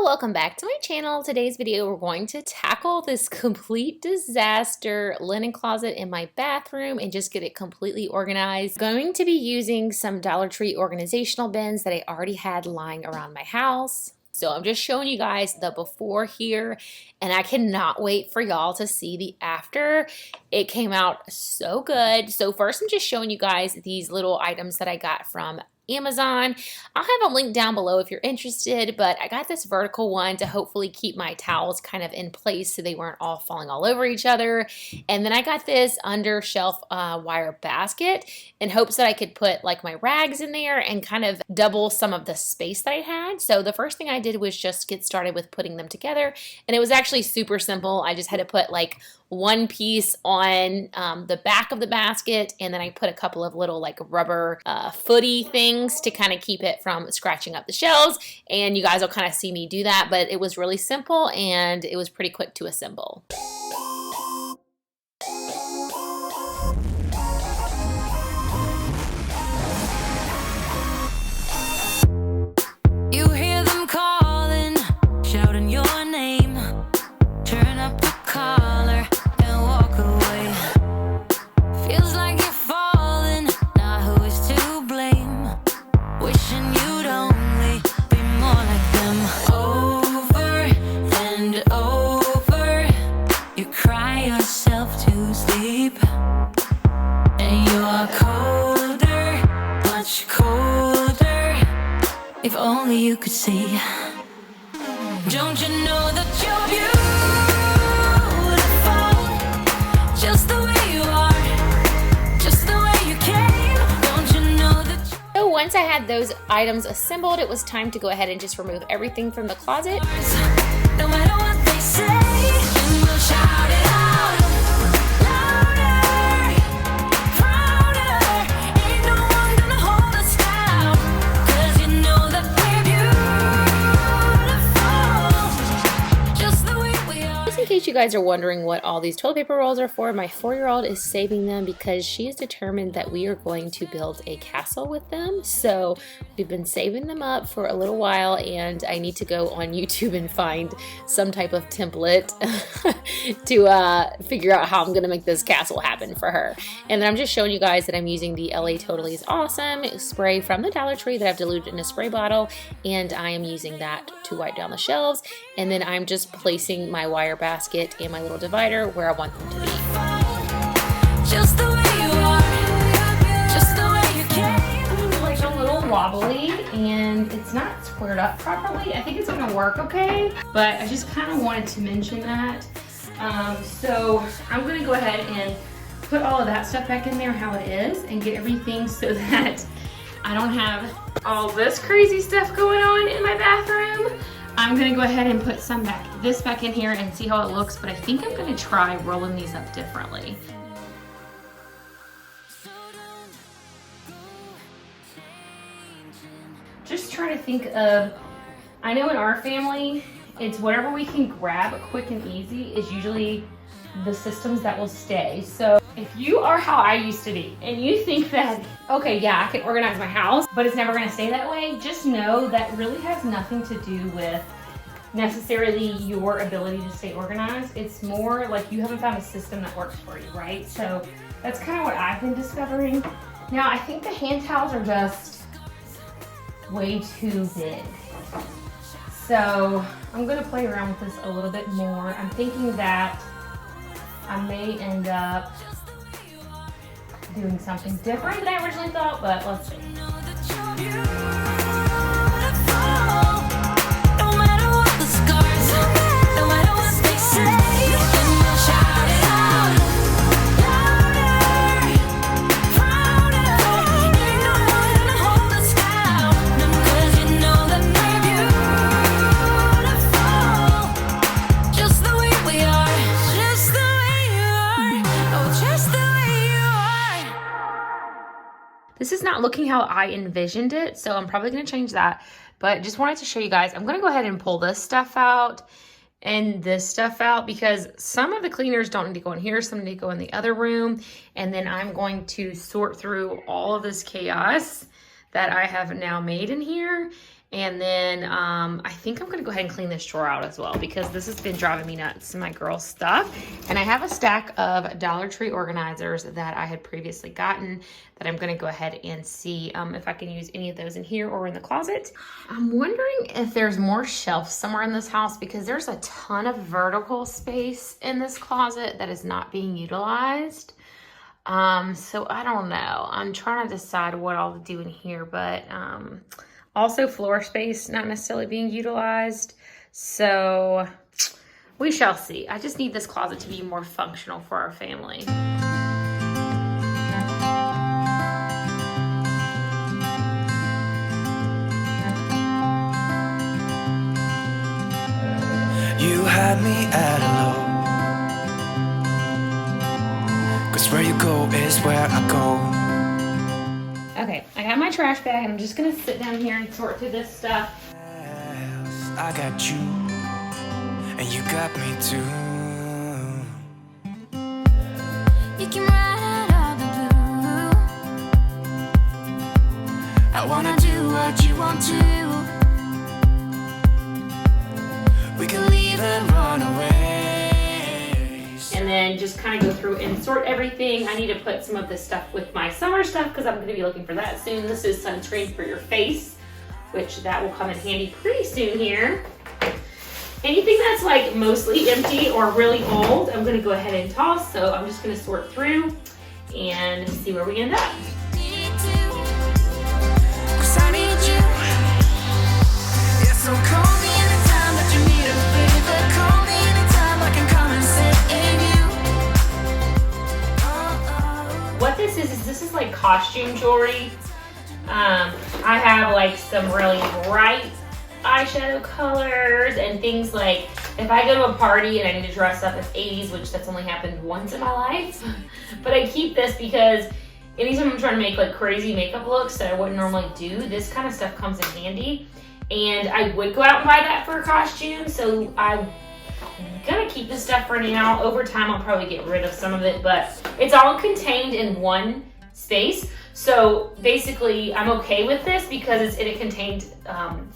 welcome back to my channel. Today's video, we're going to tackle this complete disaster linen closet in my bathroom and just get it completely organized. I'm going to be using some Dollar Tree organizational bins that I already had lying around my house. So I'm just showing you guys the before here, and I cannot wait for y'all to see the after. It came out so good. So first I'm just showing you guys these little items that I got from Amazon. I'll have them linked down below if you're interested, but I got this vertical one to hopefully keep my towels kind of in place so they weren't all falling all over each other. And then I got this under shelf wire basket in hopes that I could put like my rags in there and kind of double some of the space that I had. So the first thing I did was just get started with putting them together, and it was actually super simple. I just had to put like one piece on the back of the basket, and then I put a couple of little like rubber footy things to kind of keep it from scratching up the shelves, and you guys will kind of see me do that, but it was really simple and it was pretty quick to assemble. You hear them calling, shouting your name, turn up the collar and walk away. Feels like you're falling, now who is to blame? Wishing you'd only be more like them. Over and over, you cry yourself to sleep, and you are colder, much colder. If only you could see. Don't you know that you're beautiful, just the way you are, just the way you came. Don't you know that So once I had those items assembled, it was time to go ahead and just remove everything from the closet. no matter what they say, and we'll shout it out louder, prouder. Ain't no one gonna hold us down, 'cause you know that we're beautiful, just the way we are. Just in case you guys are wondering what all these toilet paper rolls are for, my 4-year-old is saving them because she is determined that we are going to build a castle with them. So we've been saving them up for a little while, and I need to go on YouTube and find some type of template to figure out how I'm going to make this castle happen for her. And then I'm just showing you guys that I'm using the LA Totally is Awesome spray from the Dollar Tree that I've diluted in a spray bottle, and I am using that to wipe down the shelves. And then I'm just placing my wire basket and my little divider where I want them to be. Just the way you are, just the way you came. It's like a little wobbly and it's not squared up properly. I think it's gonna work okay, but I just kind of wanted to mention that. So I'm gonna go ahead and put all of that stuff back in there how it is and get everything so that I don't have all this crazy stuff going on in my bathroom. I'm gonna go ahead and put this back in here and see how it looks, but I think I'm gonna try rolling these up differently. Just trying to think of, I know in our family, it's whatever we can grab quick and easy is usually the systems that will stay. So if you are how I used to be and you think that, okay, yeah, I can organize my house, but it's never gonna stay that way, just know that really has nothing to do with necessarily your ability to stay organized. It's more like you haven't found a system that works for you, right? So that's kind of what I've been discovering. Now I think the hand towels are just way too big. So I'm gonna play around with this a little bit more. I'm thinking that I may end up doing something different than I originally thought, but let's see. No matter what the scars, no matter what they say, and we'll shout it out louder, prouder. Ain't no one gonna hold us down, 'cause you know that we're beautiful, just the way we are, just the way you are, oh, just the way you are. This is not looking how I envisioned it, so I'm probably gonna change that. But just wanted to show you guys, I'm gonna go ahead and pull this stuff out and this stuff out because some of the cleaners don't need to go in here, some need to go in the other room. And then I'm going to sort through all of this chaos that I have now made in here And then I think I'm gonna go ahead and clean this drawer out as well because this has been driving me nuts, my girl's stuff. And I have a stack of Dollar Tree organizers that I had previously gotten that I'm gonna go ahead and see if I can use any of those in here or in the closet. I'm wondering if there's more shelves somewhere in this house because there's a ton of vertical space in this closet that is not being utilized. So I don't know. I'm trying to decide what I'll do in here, but also floor space not necessarily being utilized. So we shall see. I just need this closet to be more functional for our family. You had me at a low, 'cause where you go is where I go. Okay, I got my trash bag and I'm just gonna sit down here and sort through this stuff. I got you, and you got me too. You can ride all the blue. I wanna do what you want to. We can leave and run away. And then just kind of go through and sort everything. I need to put some of this stuff with my summer stuff because I'm going to be looking for that soon. This is sunscreen for your face, which that will come in handy pretty soon here. Anything that's like mostly empty or really old, I'm going to go ahead and toss. So I'm just going to sort through and see where we end up. What this is like costume jewelry. I have like some really bright eyeshadow colors and things like if I go to a party and I need to dress up as 80s, which that's only happened once in my life, but I keep this because anytime I'm trying to make like crazy makeup looks that I wouldn't normally do, this kind of stuff comes in handy. And I would go out and buy that for a costume, so I'm gonna keep this stuff for now. Over time, I'll probably get rid of some of it, but it's all contained in one space. So basically, I'm okay with this because it's in a contained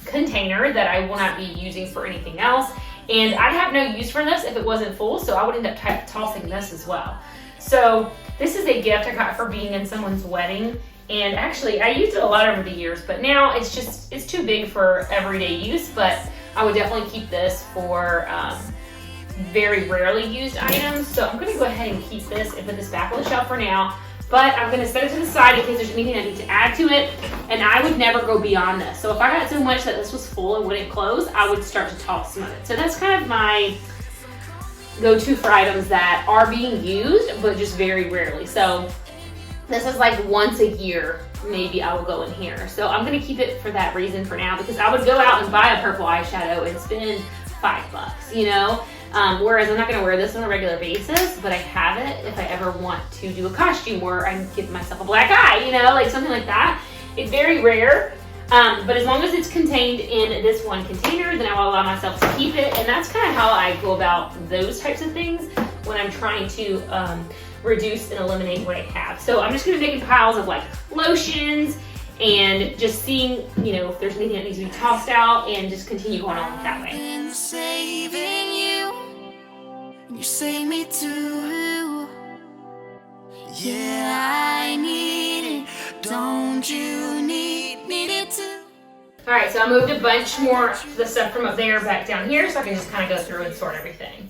container that I will not be using for anything else. And I'd have no use for this if it wasn't full, so I would end up tossing this as well. So this is a gift I got for being in someone's wedding. And actually, I used it a lot over the years, but now it's too big for everyday use, but I would definitely keep this for very rarely used items. So I'm gonna go ahead and keep this and put this back on the shelf for now, but I'm gonna set it to the side in case there's anything I need to add to it, and I would never go beyond this. So if I got so much that this was full and wouldn't close, I would start to toss some of it. So that's kind of my go-to for items that are being used, but just very rarely. So this is like once a year, maybe I will go in here. So I'm gonna keep it for that reason for now, because I would go out and buy a purple eyeshadow and spend $5, you know? Whereas I'm not gonna wear this on a regular basis, but I have it if I ever want to do a costume where I give myself a black eye, you know, like something like that. It's very rare, but as long as it's contained in this one container, then I will allow myself to keep it. And that's kind of how I go about those types of things when I'm trying to reduce and eliminate what I have. So I'm just gonna be making piles of like lotions and just seeing, you know, if there's anything that needs to be tossed out and just continue going on that way. You save me too. Yeah, I need it. Don't you need it too? All right, so I moved a bunch more of the stuff from up there back down here so I can just kind of go through and sort everything.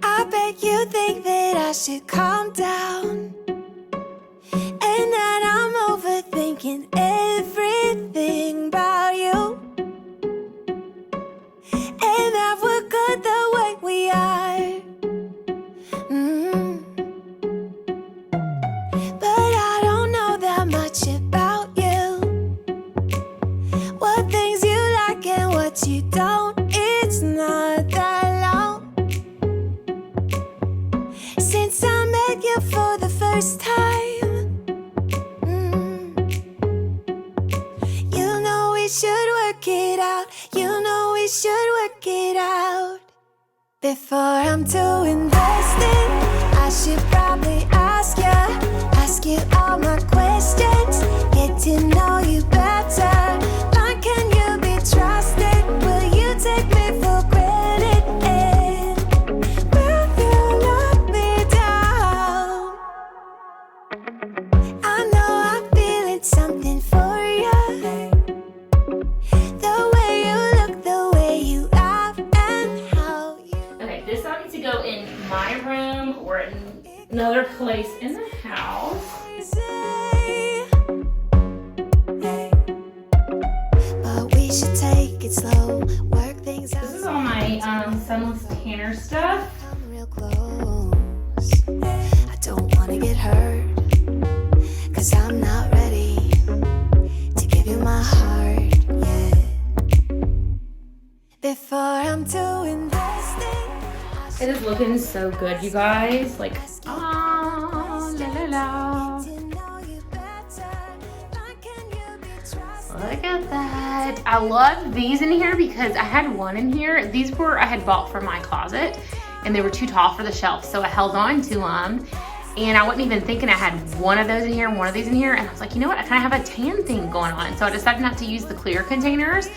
I bet you think that I should calm down, and that I'm overthinking everything about you. And that we're good the way we are. But I don't know that much about you. What things you like and what you don't. It's not that long since I met you for the first time. You know we should work it out. You know we should work it out. Before I'm too invested, I should probably ask you all my questions. questions, get to know you better. Like, can you be trusted? Will you take me for granted? And will you let me down? I know I'm feeling something for you. The way you look, the way you act, and how you. Okay, this all needs to go in my room or in another place in the house. But we should take it slow, work things out. This is all my sunless tanner stuff. Come real close. I don't wanna get hurt, 'cause I'm not ready to give you my heart yet. Before I'm too invested, It is looking so good, you guys. Like, ah, la la la. Look at that. I love these in here because I had one in here. These were I had bought from my closet and they were too tall for the shelf. So I held on to them and I wasn't even thinking I had one of those in here and one of these in here. And I was like, you know what? I kind of have a tan thing going on. So I decided not to use the clear containers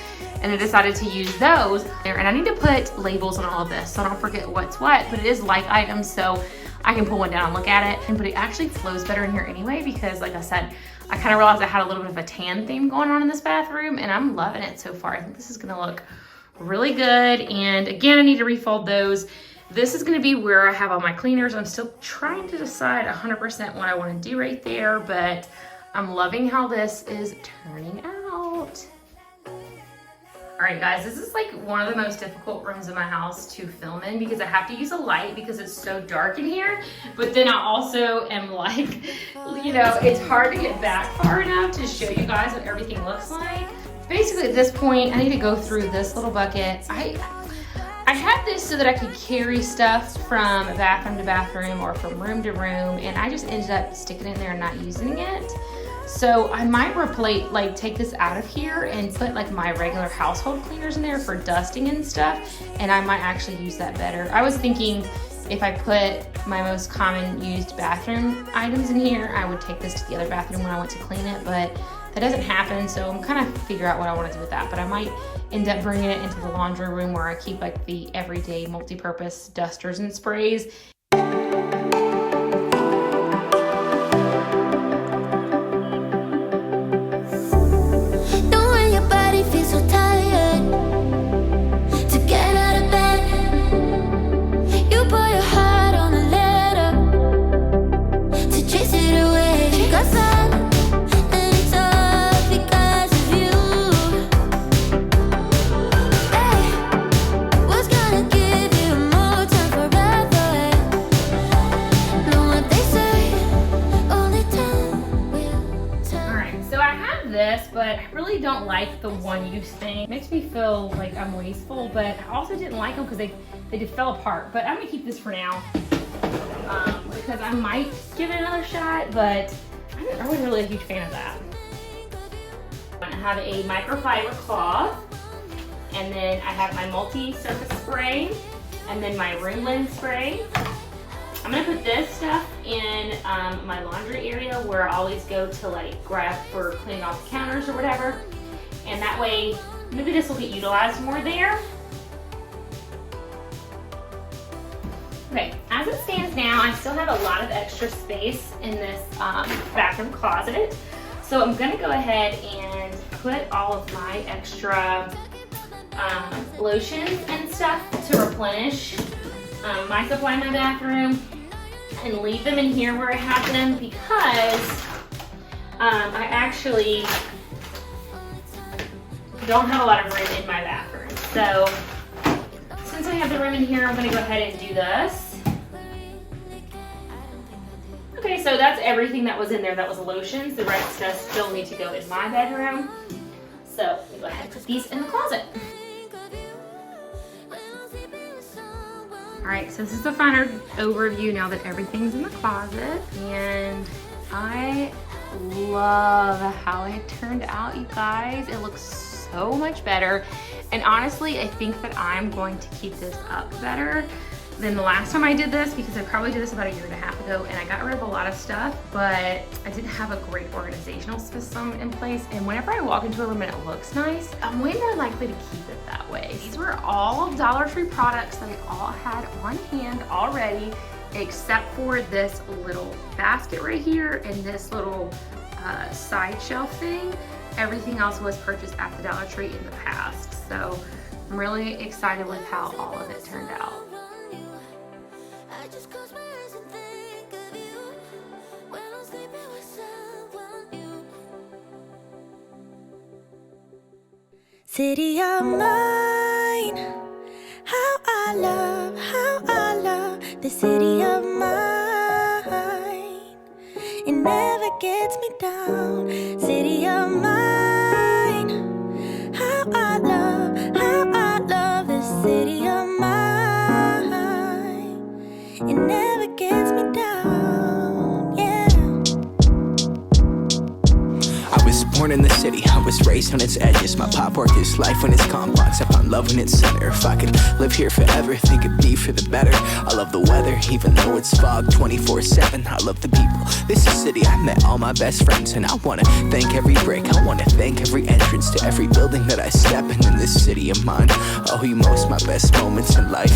and I decided to use those. And I need to put labels on all of this so I don't forget what's what, but it is like items. So I can pull one down and look at it. But it actually flows better in here anyway because like I said, I kind of realized I had a little bit of a tan theme going on in this bathroom and I'm loving it so far. I think this is gonna look really good. And again, I need to refold those. This is gonna be where I have all my cleaners. I'm still trying to decide 100% what I wanna do right there, but I'm loving how this is turning out. All right, guys, this is like one of the most difficult rooms in my house to film in because I have to use a light because it's so dark in here. But then I also am like, you know, it's hard to get back far enough to show you guys what everything looks like. Basically at this point, I need to go through this little bucket. I had this so that I could carry stuff from bathroom to bathroom or from room to room, and I just ended up sticking it in there and not using it. So I might replace, like take this out of here and put like my regular household cleaners in there for dusting and stuff. And I might actually use that better. I was thinking if I put my most common used bathroom items in here, I would take this to the other bathroom when I went to clean it, but that doesn't happen. So I'm kind of figure out what I want to do with that. But I might end up bringing it into the laundry room where I keep like the everyday multi-purpose dusters and sprays. But I really don't like the one-use thing. It makes me feel like I'm wasteful, but I also didn't like them because they just fell apart. But I'm gonna keep this for now because I might give it another shot, but I wasn't really a huge fan of that. I have a microfiber cloth, and then I have my multi-surface spray, and then my room lens spray. I'm gonna put this stuff in my laundry area where I always go to like grab for cleaning off the counters or whatever. And that way, maybe this will get utilized more there. Okay, as it stands now, I still have a lot of extra space in this bathroom closet. So I'm gonna go ahead and put all of my extra lotions and stuff to replenish my supply in my bathroom and leave them in here where I have them because I actually don't have a lot of room in my bathroom. So since I have the room in here, I'm gonna go ahead and do this. Okay, so that's everything that was in there that was lotions. The rest does still need to go in my bedroom. So I'm gonna go ahead and put these in the closet. All right, so this is the final overview now that everything's in the closet, and I love how it turned out, you guys. It looks so much better, and honestly, I think that I'm going to keep this up better than the last time I did this, because I probably did this about 1.5 years ago, and I got rid of a lot of stuff, but I didn't have a great organizational system in place. And whenever I walk into a room and it looks nice, I'm way more likely to keep it that way. These were all Dollar Tree products that I all had on hand already, except for this little basket right here and this little side shelf thing. Everything else was purchased at the Dollar Tree in the past. So I'm really excited with how all of it turned out. City of mine, how I love the city of mine. It never gets me down. City of mine, how I love the city of mine. It never gets me down, yeah. I was born in the city, I was raised on its edges. My pop worked his life when it's complex. I found love in its center. If I could live here forever, think it'd be for the better. I love the weather, even though it's fog 24/7. I love the people. This is a city I met all my best friends, and I wanna thank every brick. I wanna thank every entrance to every building that I step in this city of mine. I owe you most my best moments in life.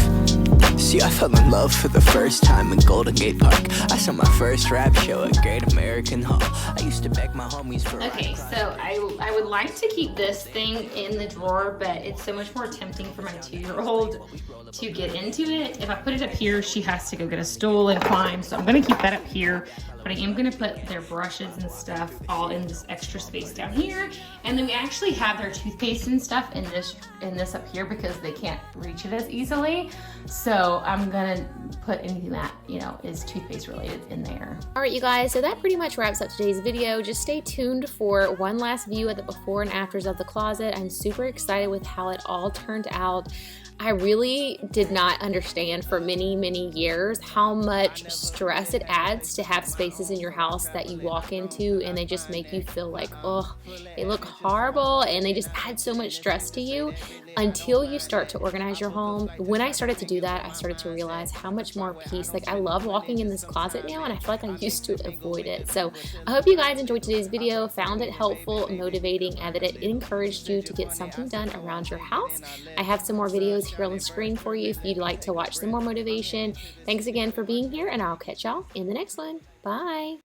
See, I fell in love for the first time in Golden Gate Park. I saw my first rap show at Great American Hall. I used to beg my homies for Okay, so I would like to keep this thing in the drawer, but it's so much more tempting for my 2-year-old to get into it. If I put it up here, she has to go get a stool and climb, so I'm gonna keep that up here. But I am gonna put their brushes and stuff all in this extra space down here. And then we actually have their toothpaste and stuff in this up here because they can't reach it as easily. So I'm gonna put anything that, you know, is toothpaste related in there. All right, you guys, so that pretty much wraps up today's video. Just stay tuned for one last view of the before and afters of the closet. I'm super excited with how it all turned out. I really did not understand for many, many years how much stress it adds to have spaces in your house that you walk into and they just make you feel like, oh, they look horrible, and they just add so much stress to you until you start to organize your home. When I started to do that, I started to realize how much more peace. Like, I love walking in this closet now, and I feel like I used to avoid it. So I hope you guys enjoyed today's video, found it helpful, motivating, and that it encouraged you to get something done around your house. I have some more videos here on the screen for you if you'd like to watch some more motivation. Thanks again for being here, and I'll catch y'all in the next one. Bye.